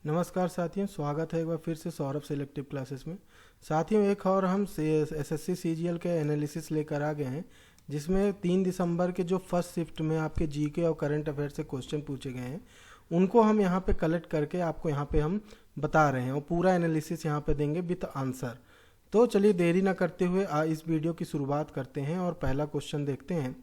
नमस्कार साथियों, स्वागत है एक बार फिर से सौरभ सिलेक्टिव क्लासेस में। साथियों, एक और हम एसएससी सीजीएल के एनालिसिस लेकर आ गए हैं, जिसमें 3 दिसंबर के जो फर्स्ट शिफ्ट में आपके जीके और करंट अफेयर से क्वेश्चन पूछे गए हैं, उनको हम यहाँ पे कलेक्ट करके आपको यहाँ पे हम बता रहे हैं और पूरा एनालिसिस यहाँ पे देंगे विथ आंसर। तो चलिए देरी ना करते हुए इस वीडियो की शुरुआत करते हैं और पहला क्वेश्चन देखते हैं।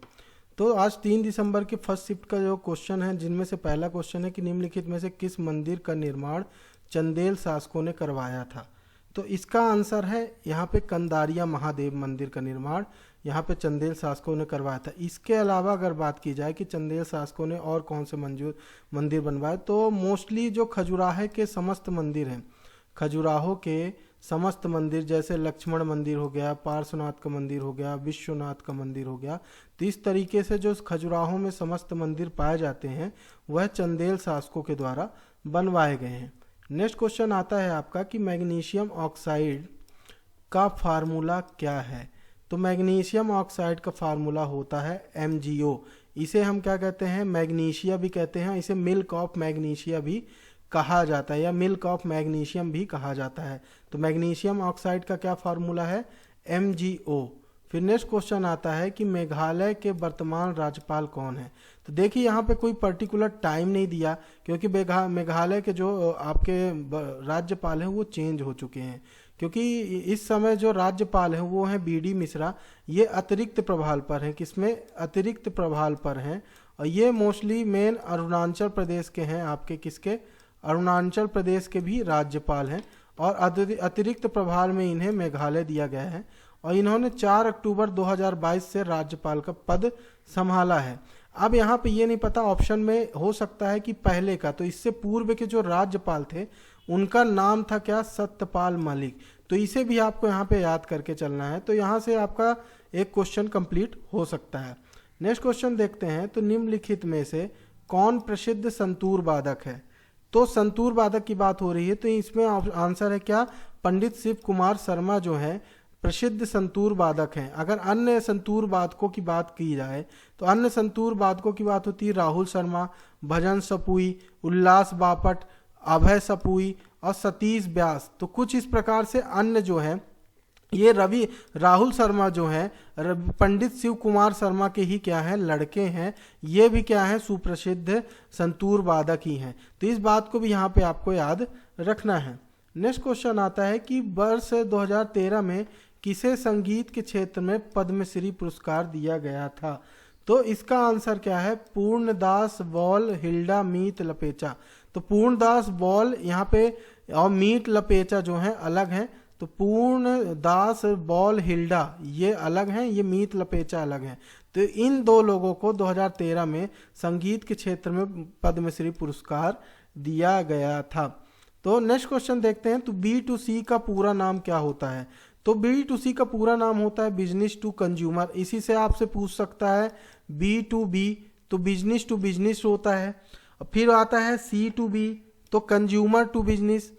तो आज 3 दिसंबर की फर्स्ट शिफ्ट का जो क्वेश्चन है, जिनमें से पहला क्वेश्चन है कि निम्नलिखित में से किस मंदिर का निर्माण चंदेल शासकों ने करवाया था। तो इसका आंसर है यहाँ पे कंदारिया महादेव मंदिर का निर्माण यहाँ पे चंदेल शासकों ने करवाया था। इसके अलावा अगर बात की जाए कि चंदेल शासकों ने और कौन से मंदिर बनवाए, तो मोस्टली जो खजुराहो के समस्त मंदिर हैं, खजुराहो के समस्त मंदिर जैसे लक्ष्मण मंदिर हो गया, पार्श्वनाथ का मंदिर हो गया, विश्वनाथ का मंदिर हो गया, तो इस तरीके से जो खजुराहो में समस्त मंदिर पाए जाते हैं वह चंदेल शासकों के द्वारा बनवाए गए हैं। नेक्स्ट क्वेश्चन आता है आपका कि मैग्नीशियम ऑक्साइड का फार्मूला क्या है। तो मैग्नीशियम ऑक्साइड का फार्मूला होता है MgO। इसे हम क्या कहते हैं, मैग्नीशिया भी कहते हैं, इसे मिल्क ऑफ मैग्नीशिया भी कहा जाता है या मिल्क ऑफ मैग्नीशियम भी कहा जाता है। तो मैग्नीशियम ऑक्साइड का क्या फार्मूला है, MgO। फिर नेक्स्ट क्वेश्चन आता है कि मेघालय के वर्तमान राज्यपाल कौन है। तो देखिए यहाँ पे कोई पर्टिकुलर टाइम नहीं दिया, क्योंकि मेघालय के जो आपके राज्यपाल हैं वो चेंज हो चुके हैं, क्योंकि इस समय जो राज्यपाल हैं वो हैं BD मिश्रा। ये अतिरिक्त प्रभार पर हैं, किसमें, अतिरिक्त प्रभार पर हैं, और ये मोस्टली मेन अरुणाचल प्रदेश के हैं, आपके किसके, अरुणाचल प्रदेश के भी राज्यपाल हैं, और अतिरिक्त प्रभार में इन्हें मेघालय दिया गया है, और इन्होंने 4 अक्टूबर 2022 से राज्यपाल का पद संभाला है। अब यहाँ पे ये नहीं पता, ऑप्शन में हो सकता है कि पहले का, तो इससे पूर्व के जो राज्यपाल थे उनका नाम था क्या, सत्यपाल मलिक। तो इसे भी आपको यहाँ पे याद करके चलना है। तो यहाँ से आपका एक क्वेश्चन कंप्लीट हो सकता है। नेक्स्ट क्वेश्चन देखते हैं। तो निम्नलिखित में से कौन प्रसिद्ध संतूर वादक है। तो संतूर वादक की बात हो रही है, तो इसमें आंसर है क्या, पंडित शिव कुमार शर्मा जो है प्रसिद्ध संतूर वादक हैं। अगर अन्य संतूर वादकों की बात की जाए तो अन्य संतूर वादकों की बात होती है राहुल शर्मा, भजन सपुई, उल्लास बापट, अभय सपुई और सतीश व्यास। तो कुछ इस प्रकार से अन्य जो है ये राहुल शर्मा जो है पंडित शिव कुमार शर्मा के ही क्या है, लड़के हैं। ये भी क्या है, सुप्रसिद्ध संतूर वादक ही हैं। तो इस बात को भी यहाँ पे आपको याद रखना है। नेक्स्ट क्वेश्चन आता है कि वर्ष 2013 में किसे संगीत के क्षेत्र में पद्मश्री पुरस्कार दिया गया था। तो इसका आंसर क्या है, पूर्णदास बॉल, हिल्डा मीत लपेचा। तो पूर्णदास बॉल यहाँ पे और मीत लपेचा जो है अलग हैं। तो पूर्णदास बॉल हिल्डा ये अलग हैं, ये मीत लपेचा अलग हैं। तो इन दो लोगों को 2013 में संगीत के क्षेत्र में पद्मश्री पुरस्कार दिया गया था। तो नेक्स्ट क्वेश्चन देखते हैं। तो B2C का पूरा नाम क्या होता है। तो B2C का पूरा नाम होता है बिजनेस टू कंज्यूमर। इसी से आपसे पूछ सकता है B2B, तो बिजनेस टू बिजनेस होता है। फिर आता है C2B, तो कंज्यूमर टू बिजनेस।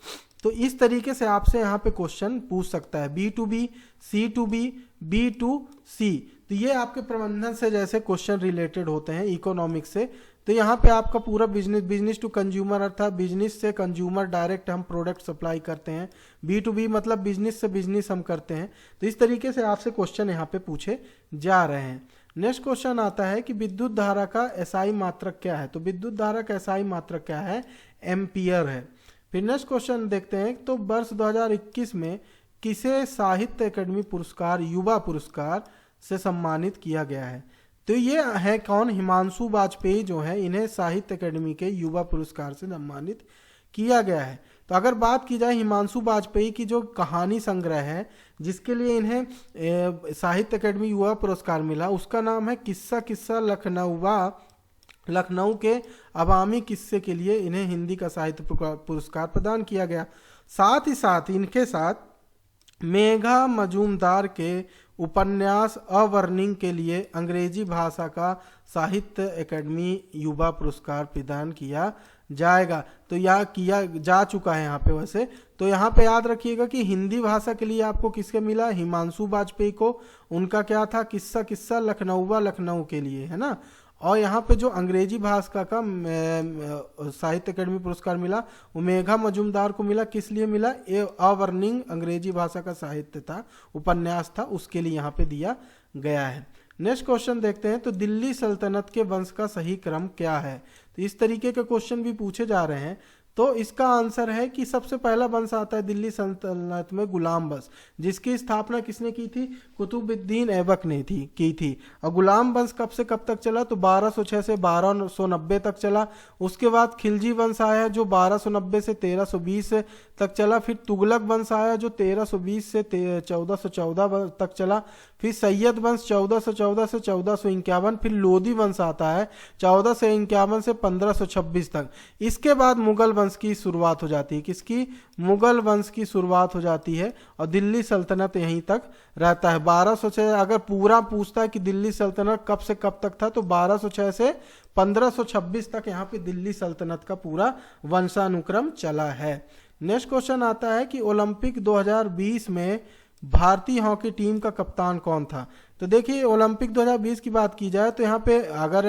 तो इस तरीके से आपसे यहाँ पे क्वेश्चन पूछ सकता है B2B, C2B, B2C। तो ये आपके प्रबंधन से जैसे क्वेश्चन रिलेटेड होते हैं, इकोनॉमिक्स से। तो यहाँ पे आपका पूरा बिजनेस टू कंज्यूमर अर्थात बिजनेस से कंज्यूमर डायरेक्ट हम प्रोडक्ट सप्लाई करते हैं। B2B मतलब बिजनेस से बिजनेस हम करते हैं। तो इस तरीके से आपसे क्वेश्चन यहाँ पे पूछे जा रहे हैं। नेक्स्ट क्वेश्चन आता है कि विद्युत धारा का SI मात्रक क्या है। तो विद्युत धारा का SI मात्रक क्या है, एम्पियर है। फिर नेक्स्ट क्वेश्चन देखते हैं। तो वर्ष 2021 में किसे साहित्य अकादमी पुरस्कार, युवा पुरस्कार से सम्मानित किया गया है। तो ये है कौन, हिमांशु वाजपेयी जो है, इन्हें साहित्य अकादमी के युवा पुरस्कार से सम्मानित किया गया है। तो अगर बात की जाए हिमांशु वाजपेयी की जो कहानी संग्रह है जिसके लिए इन्हें साहित्य अकादमी युवा पुरस्कार मिला, उसका नाम है किस्सा किस्सा लखनऊवा। लखनऊ के अवामी किस्से के लिए इन्हें हिंदी का साहित्य पुरस्कार प्रदान किया गया। साथ ही साथ इनके साथ मेघा मजूमदार के उपन्यास अवर्निंग के लिए अंग्रेजी भाषा का साहित्य अकादमी युवा पुरस्कार प्रदान किया जाएगा। तो यह किया जा चुका है यहाँ पे वैसे। तो यहाँ पे याद रखिएगा कि हिंदी भाषा के लिए आपको किसके मिला, हिमांशु वाजपेयी को। उनका क्या था, किस्सा किस्सा लखनऊवा, लखनऊ के लिए, है ना। और यहाँ पे जो अंग्रेजी भाषा का साहित्य अकेडमी पुरस्कार मिला वो मेघा मजुमदार को मिला। किस लिए मिला? ये अवर्णिंग अंग्रेजी भाषा का साहित्य था, उपन्यास था, उसके लिए यहाँ पे दिया गया है। नेक्स्ट क्वेश्चन देखते हैं। तो दिल्ली सल्तनत के वंश का सही क्रम क्या है? तो इस तरीके के क्वेश्चन भी पूछे जा रहे हैं। तो इसका आंसर है कि सबसे पहला वंश आता है दिल्ली सल्तनत में गुलाम वंश, जिसकी स्थापना किसने की थी? कुतुबुद्दीन ऐबक ने की थी। और गुलाम वंश कब से कब तक चला? तो 1206 से 1290 तक चला। उसके बाद खिलजी वंश आया जो 1290 से 1320 तक चला। फिर तुगलक वंश आया जो 1320 से 1414 तक चला। फिर सैयद वंश 1414 से 1451। फिर लोधी वंश आता है 1451 से 1526 तक। इसके बाद मुगल वंश की शुरुआत हो जाती है। किसकी? मुगल वंश की शुरुआत हो जाती है और दिल्ली सल्तनत यहीं तक रहता है। 1206 अगर पूरा पूछता है कि दिल्ली सल्तनत कब से कब तक था, तो 1206 से 1526 तक यहाँ पे दिल्ली सल्तनत का पूरा वंशानुक्रम चला है। नेक्स्ट क्वेश्चन आता है कि ओलंपिक 2020 में भारतीय हॉकी टीम का कप्तान कौन था? तो देखिए ओलंपिक 2020 की बात की जाए तो यहाँ पे अगर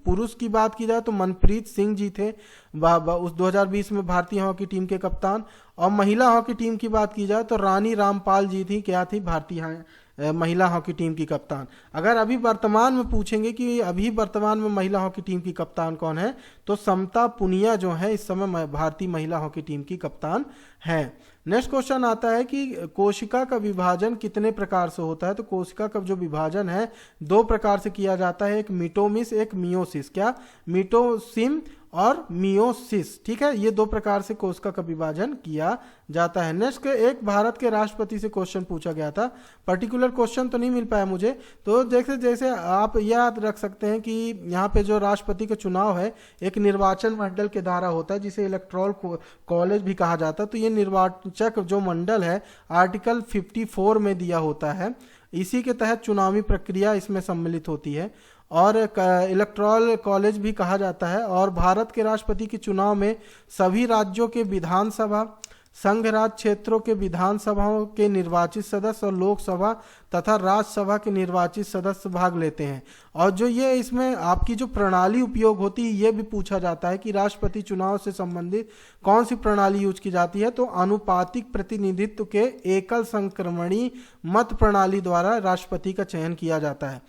पुरुष की बात की जाए तो मनप्रीत सिंह जी थे उस 2020 में भारतीय हॉकी टीम के कप्तान। और महिला हॉकी टीम की बात की जाए तो रानी रामपाल जी थी, क्या थी? भारतीय महिला हॉकी टीम की कप्तान। अगर अभी वर्तमान में पूछेंगे कि अभी वर्तमान में महिला हॉकी टीम की कप्तान कौन है, तो समता पुनिया जो है इस समय भारतीय महिला हॉकी टीम की कप्तान है। नेक्स्ट क्वेश्चन आता है कि कोशिका का विभाजन कितने प्रकार से होता है? तो कोशिका का जो विभाजन है 2 प्रकार से किया जाता है, एक मिटोसिस एक मियोसिस। क्या? मिटोसिस और मियोसिस, ठीक है। ये 2 प्रकार से कोशिका का विभाजन किया जाता है। नेक्स्ट एक भारत के राष्ट्रपति से क्वेश्चन पूछा गया था, पर्टिकुलर क्वेश्चन तो नहीं मिल पाया मुझे। तो जैसे आप याद रख सकते हैं कि यहाँ पे जो राष्ट्रपति का चुनाव है एक निर्वाचन मंडल के द्वारा होता है, जिसे इलेक्टोरल कॉलेज भी कहा जाता है। तो ये निर्वाचक जो मंडल है आर्टिकल 54 में दिया होता है, इसी के तहत चुनावी प्रक्रिया इसमें सम्मिलित होती है और इलेक्टोरल कॉलेज भी कहा जाता है। और भारत के राष्ट्रपति के चुनाव में सभी राज्यों के विधानसभा, संघ राज्य क्षेत्रों के विधानसभाओं के निर्वाचित सदस्य और लोकसभा तथा राज्यसभा के निर्वाचित सदस्य भाग लेते हैं। और जो ये इसमें आपकी जो प्रणाली उपयोग होती है ये भी पूछा जाता है कि राष्ट्रपति चुनाव से संबंधित कौन सी प्रणाली यूज की जाती है। तो आनुपातिक प्रतिनिधित्व के एकल संक्रमणी मत प्रणाली द्वारा राष्ट्रपति का चयन किया जाता है।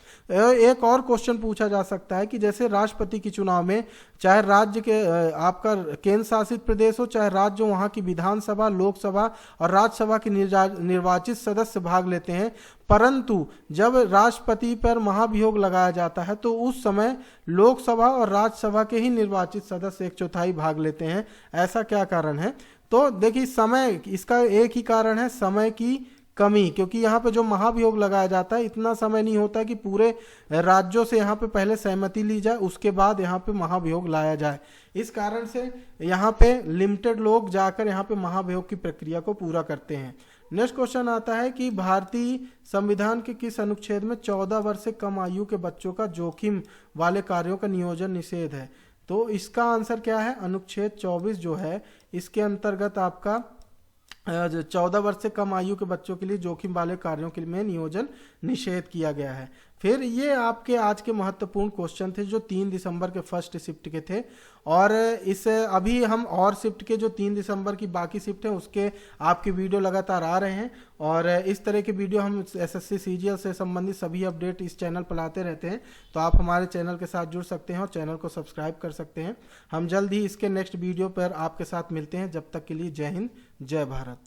एक और क्वेश्चन पूछा जा सकता है कि जैसे राष्ट्रपति के चुनाव में चाहे राज्य के आपका केंद्र शासित प्रदेश हो, चाहे राज्य वहाँ की विधानसभा, लोकसभा और राज्यसभा के निर्वाचित सदस्य भाग लेते हैं, परंतु जब राष्ट्रपति पर महाभियोग लगाया जाता है तो उस समय लोकसभा और राज्यसभा के ही निर्वाचित सदस्य 1/4 भाग लेते हैं। ऐसा क्या कारण है? तो देखिए समय, इसका एक ही कारण है, समय की कमी। क्योंकि यहाँ पे जो महाभियोग लगाया जाता है इतना समय नहीं होता है कि पूरे राज्यों से यहाँ पे पहले सहमति ली जाए उसके बाद यहाँ पे महाभियोग लाया जाए। इस कारण से यहाँ पे लिमिटेड लोग जाकर यहाँ पे महाभियोग की प्रक्रिया को पूरा करते हैं। नेक्स्ट क्वेश्चन आता है कि भारतीय संविधान के किस अनुच्छेद में 14 वर्ष से कम आयु के बच्चों का जोखिम वाले कार्यों का नियोजन निषेध है? तो इसका आंसर क्या है? अनुच्छेद 24 जो है इसके अंतर्गत आपका 14 वर्ष से कम आयु के बच्चों के लिए जोखिम वाले कार्यों के लिए नियोजन निषेध किया गया है। फिर ये आपके आज के महत्वपूर्ण क्वेश्चन थे जो 3 दिसंबर के फर्स्ट शिफ्ट के थे। और इस अभी हम और शिफ्ट के जो 3 दिसंबर की बाकी शिफ्ट हैं उसके आपके वीडियो लगातार आ रहे हैं। और इस तरह के वीडियो हम एसएससी सीजीएल से संबंधित सभी अपडेट इस चैनल पर लाते रहते हैं। तो आप हमारे चैनल के साथ जुड़ सकते हैं और चैनल को सब्सक्राइब कर सकते हैं। हम जल्द ही इसके नेक्स्ट वीडियो पर आपके साथ मिलते हैं। जब तक के लिए जय हिंद, जय भारत।